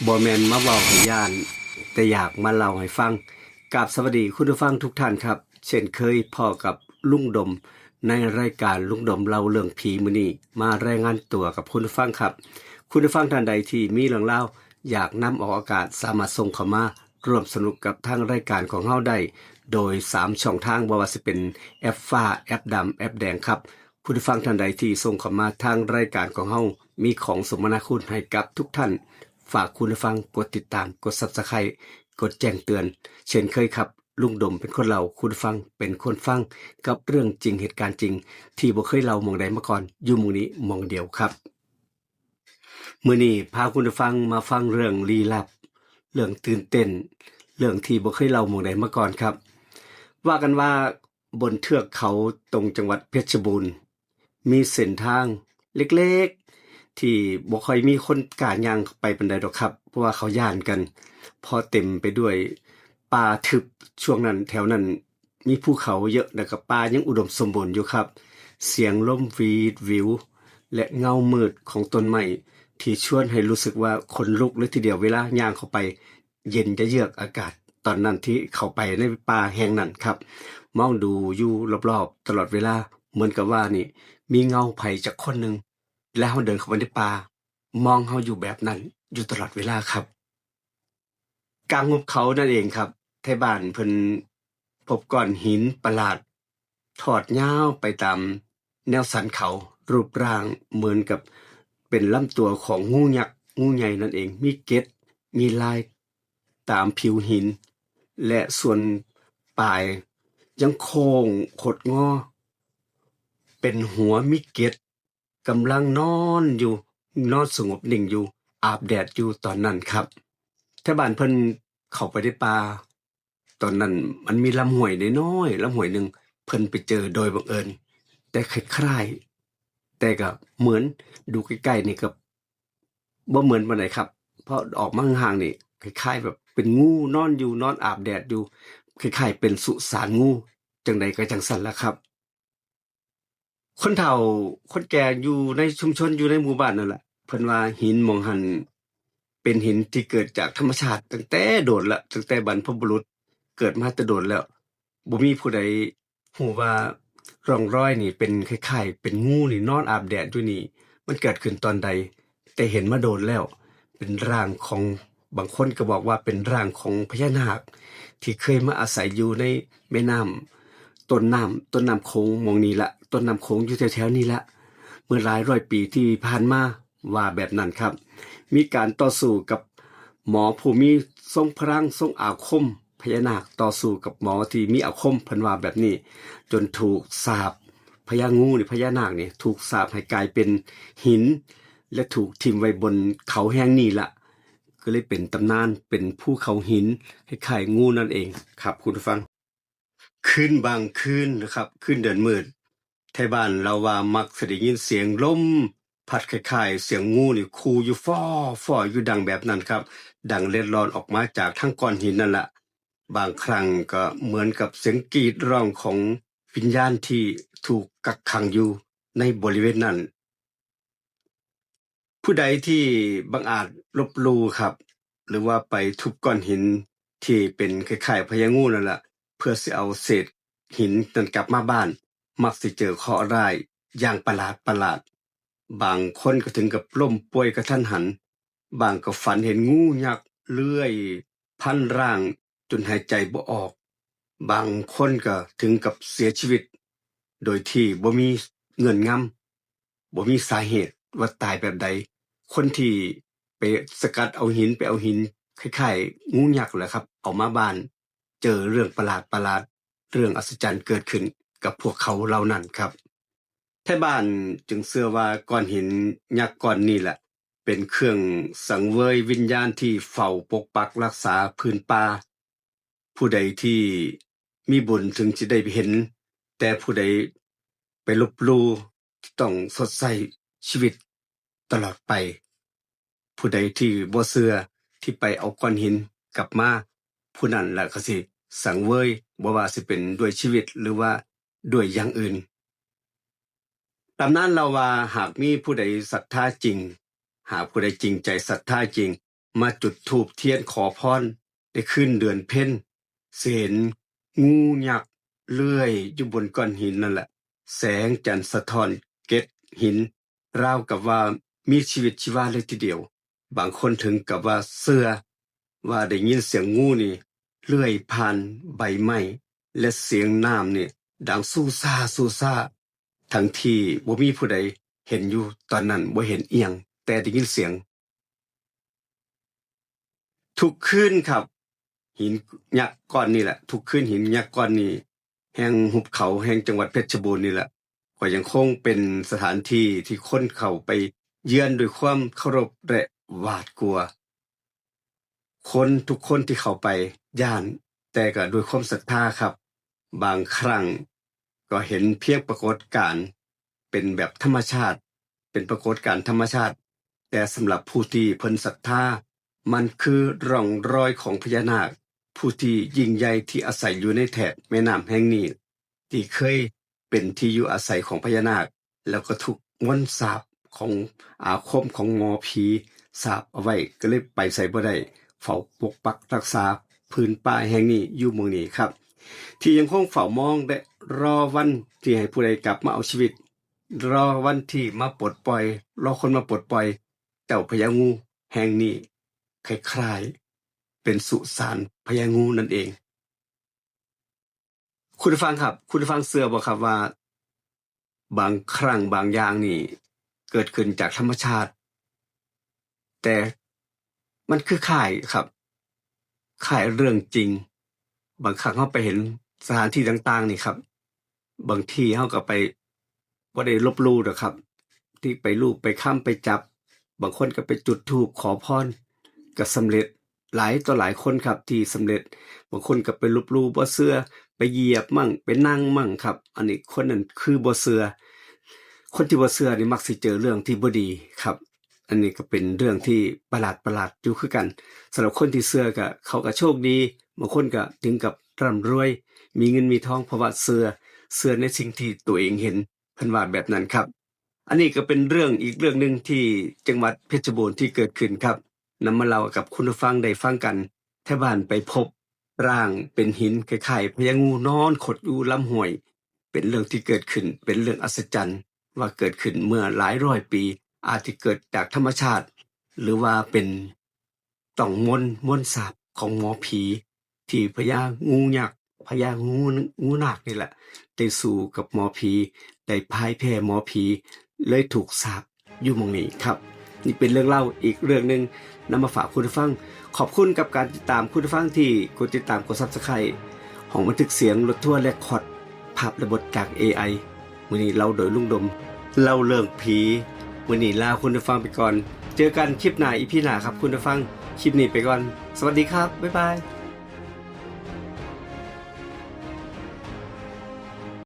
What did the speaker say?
บ่แม่นมาเว้าให้ย้านแต่อยากมาเล่าให้ฟังกราบสวัสดีคุณผู้ฟังทุกท่านครับเช่นเคยพ่อกับลุงดมในรายการลุงดมเล่าเรื่องผีมื้อนี้มารายงานตัวกับคุณผู้ฟังครับคุณผู้ฟังท่านใดที่มีเรื่องราวอยากนำออกอากาศสามารถส่งเข้ามาร่วมสนุกกับทางรายการของเฮาได้โดย3ช่องทางบ่ว่าสิเป็นแอปฟ้าแอปดำแอปแดงครับคุณผู้ฟังท่านใดที่ส่งเข้ามาทางรายการของเฮามีของสมนาคุณให้กับทุกท่านฝากคุณผู้ฟังกดติดตามกด Subscribe กดแจ้งเตือนเช่นเคยครับลุงดมเป็นคนเล่าคุณฟังเป็นคนฟังกับเรื่องจริงเหตุการณ์จริงที่บ่เคยเล่าหม่องใดมาก่อนอยู่หมู่นี้หม่องเดียวครับมื้อนี้พาคุณฟังมาฟังเรื่องลี้ลับเรื่องตื่นเต้นเรื่องที่บ่เคยเล่าหม่องใดมาก่อนครับว่ากันว่าบนเทือกเขาตรงจังหวัดเพชรบูรณ์มีเส้นทางเล็กๆที่บ่ค่อยมีคนกล้าย่างไปปานใดดอกครับเพราะว่าเขาย้านกันพอเต็มไปด้วยป่าทึบช่วงนั้นแถวนั้นมีภูเขาเยอะแล้วก็ป่ายังอุดมสมบูรณ์อยู่ครับเสียงลมหวีดหวิวและเงามืดของต้นไม้ที่ชวนให้รู้สึกว่าขนลุกเลยทีเดียวเวลาย่างเข้าไปเย็นจะเยือกอากาศตอนนั้นที่เข้าไปในป่าแห่งนั้นครับมองดูอยู่รอบๆตลอดเวลาเหมือนกับว่านี่มีเงาไผจักคนหนึ่งแล้วเฮาเดินเข้าไปในป่ามองเฮาอยู่แบบนั้นอยู่ตลอดเวลาครับกลางหุบเขานั่นเองครับไทบ้านเพิ่นพบก้อนหินประหลาดทอดยาวไปตามแนวสันเขารูปร่างเหมือนกับเป็นลำตัวของงูยักษ์งูใหญ่นั่นเองมีเกล็ดมีลายตามผิวหินและส่วนปลายยังโค้งขดงอเป็นหัวมีเกล็ดกำลังนอนอยู่นอนสงบนิ่งอยู่อาบแดดอยู่ตอนนั้นครับถ้าบ้านเพิ่นเข้าไปในป่าตอนนั้นมันมีลำห้วยน้อยๆลำห้วยหนึ่งเพิ่นไปเจอโดยบังเอิญแต่คล้ายๆแต่ก็เหมือนดูใกล้ๆนี่ก็บ่เหมือนปานใดครับเพราะออกมาห่างๆนี่คล้ายๆแบบเป็นงูนอนอยู่นอนอาบแดดอยู่คล้ายๆเป็นสุสานงูจังใดก็จังซั่นล่ะครับ คนเฒ่าคนแก่อยู่ในชุมชนอยู่ในหมู่บ้านนั่นแหละเพิ่นว่าหินหม้องหั้นเป็นหินที่เกิดจากธรรมชาติตั้งแต่โดนแล้วตั้งแต่บรรพบุรุษเกิดมาแต่โดนแล้วบ่มีผู้ใดฮู้ว่าร่องรอยนี่เป็นคล้ายๆเป็นงูนี่นอนอาบแดดอยู่นี่มันเกิดขึ้นตอนใดแต่เห็นมาโดนแล้วเป็นร่างของบางคนก็บอกว่าเป็นร่างของพญานาคที่เคยมาอาศัยอยู่ในแม่น้ำ ต้นน้ำโขงหม้องนี้ละต้นน้ำโขงอยู่แถวๆนี้ละเมื่อหลายร้อยปีที่ผ่านมาว่าแบบนั้นครับมีการต่อสู้กับหมอผู้มีทรงพลังทรงอาคมพญานาคต่อสู้กับหมอที่มีอาคมเพิ่นว่าแบบนี้จนถูกสาปพญางูนี่พญานาคนี่ถูกสาปให้กลายเป็นหินและถูกทิ่มไว้บนเขาแห่งนี้ละก็เลยเป็นตำนานเป็นภูเขาหินคล้ายๆงูนั่นเองครับคุณผู้ฟัง คืนบางคืนนะครับคืนเดือนมืดไทบ้านเราว่ามักสิได้ยินเสียงลมพัดคล้ายๆเสียงงูนี่คูอยู่ฟ้อๆอยู่ดังแบบนั้นครับดังเล็ดลอดออกมาจากทั้งก้อนหินนั่นแหละบางครั้งก็เหมือนกับเสียงกรีดร้องของวิญญาณที่ถูกกักขังอยู่ในบริเวณนั้นผู้ใดที่บังอาจลบหลู่ครับหรือว่าไปทุบก้อนหินที่เป็นคล้ายๆพญางูนั่นแหละเพื่อสิเอาเศษหินนั้นกลับมาบ้านมักสิเจอเคราะห์ร้ายอย่างประหลาดบางคนก็ถึงกับล้มป่วยกะทันหันบางก็ฝันเห็นงูยักษ์เลื้อยพันร่างจนหายใจบ่ออกบางคนก็ถึงกับเสียชีวิตโดยที่บ่มีเงื่อนงำบ่มีสาเหตุว่าตายแบบใดคนที่ไปสกัดเอาหินไปเอาหินคล้ายๆงูยักษ์แหละครับเอามาบ้านเจอเรื่องประหลาดเรื่องอัศจรรย์เกิดขึ้นกับพวกเขาเหล่านั้นครับไทบ้านจึงเชื่อว่าก้อนหินยักษ์ก้อนนี้แหละเป็นเครื่องสังเวยวิญญาณที่เฝ้าปกปักรักษาพื้นป่าผู้ใดที่มีบุญถึงจะได้เห็นแต่ผู้ใดไปลบหลู่ต้องสดใสชีวิตตลอดไปผู้ใดที่บ่เชื่อที่ไปเอาก้อนหินกลับมาผู้นั้นแหละก็สิสังเวยบ่ว่าสิเป็นด้วยชีวิตหรือว่าด้วยอย่างอื่น ตำนานเล่าว่าหากมีผู้ใดศรัทธาจริงหากผู้ใดจริงใจศรัทธาจริง มาจุดธูปเทียนขอพรได้ขึ้นเดือนเพ็ญสิเห็นงูยักษ์เลื้อยอยู่บนก้อนหินนั่นแหละแสงจันทร์สะท้อนเกล็ดหินราวกับว่ามีชีวิตชีวาเลยทีเดียวบางคนถึงกับว่าเชื่อว่าได้ยินเสียงงูนี่เลื้อยผ่านใบไม้และเสียงน้ำนี่ดังสู้ซ่าทั้งที่บ่มีผู้ใดเห็นอยู่ตอนนั้นบ่เห็นเอียงแต่ได้ยินเสียงทุกคืนครับหินยักษ์ก้อนนี่แหละทุกคืนหินยักษ์ก้อนนี้แห่งหุบเขาแห่งจังหวัดเพชรบูรณ์นี่แหละก็ยังคงเป็นสถานที่ที่คนเข้าไปเยือนด้วยความเคารพและหวาดกลัวคนทุกคนที่เข้าไปย่านแต่ก็ด้วยความศรัทธาครับบางครั้งก็เห็นเพียงปรากฏการณ์เป็นแบบธรรมชาติเป็นปรากฏการณ์ธรรมชาติแต่สำหรับผู้ที่เพิ่นศรัทธามันคือร่องรอยของพญานาคผู้ที่ยิ่งใหญ่ที่อาศัยอยู่ในแถบแม่น้ำแห่งนี้ที่เคยเป็นที่อยู่อาศัยของพญานาคแล้วก็ถูกมนต์สาปของอาคมของหมอผีสาปเอาไว้ก็เลยไปใส่บ่ได้เฝ้าปกปักรักษาพื้นป่าแห่งนี้อยู่เมืองนี้ครับที่ยังคงเฝ้ามองและรอวันที่ให้ผู้ใดกลับมาเอาชีวิตรอวันที่มาปลดปล่อยรอคนมาปลดปล่อยเจ้าพญางูแห่งนี้คล้ายๆเป็นสุสานพญางูนั่นเองคุณผู้ฟังครับคุณผู้ฟังเชื่อบ่ครับว่าบางครั้งบางอย่างนี่เกิดขึ้นจากธรรมชาติแต่มันคือข่ายครับข่ายเรื่องจริงบางครั้งเราไปเห็นสถานที่ต่างๆนี่ครับบางที่เราก็ไปบ่ได้ลบหลู่ดอกครับที่ไปลูบไปค้ำไปจับบางคนก็ไปจุดธูปขอพรก็สำเร็จหลายต่อหลายคนครับที่สำเร็จบางคนก็ไปลบหลู่บ่เชื่อไปเหยียบมั่งไปนั่งมั่งครับอันนี้คนนั้นคือบ่เชื่อคนที่บ่เชื่อนี่มักสิเจอเรื่องที่บ่ดีครับอันนี้ก็เป็นเรื่องที่ประหลาดอยู่คือกันสำหรับคนที่เชื่อก็เขาก็โชคดีบางคนก็ถึงกับร่ำรวยมีเงินมีทองเพราะว่าเชื่อในสิ่งที่ตัวเองเห็นเพิ่นว่าแบบนั้นครับอันนี้ก็เป็นเรื่องอีกเรื่องนึงที่จังหวัดเพชรบูรณ์ที่เกิดขึ้นครับนำมาเล่ากับคุณผู้ฟังได้ฟังกันแถวบ้านไปพบร่างเป็นหินคล้ายๆพญางูนอนขดอยู่ลำห้วยเป็นเรื่องที่เกิดขึ้นเป็นเรื่องอัศจรรย์ว่าเกิดขึ้นเมื่อหลายร้อยปีอาจจะเกิดจากธรรมชาติหรือว่าเป็นต้องมนต์สาปของหมอผีที่พญางูยักษ์พญางูนาคนี่แหละได้สู้กับหมอผีได้พ่ายแพ้หมอผีเลยถูกสาปอยู่หม้องนี้ครับนี่เป็นเรื่องเล่าอีกเรื่องนึงนำมาฝากคุณผู้ฟังขอบคุณกับการติดตามคุณผู้ฟังที่กดติดตามกด Subscribe ของบันทึกเสียงรถทั่วและคอร์ดภาพและบทจาก AI มื้อนี้เราโดยลุงดมเล่าเรื่องผีมื้อนี้ลาคุณผู้ฟังไปก่อนเจอกันคลิปหน้าอีพีหน้าครับคุณผู้ฟังคลิปนี้ไปก่อนสวัสดีครับบ๊ายบาย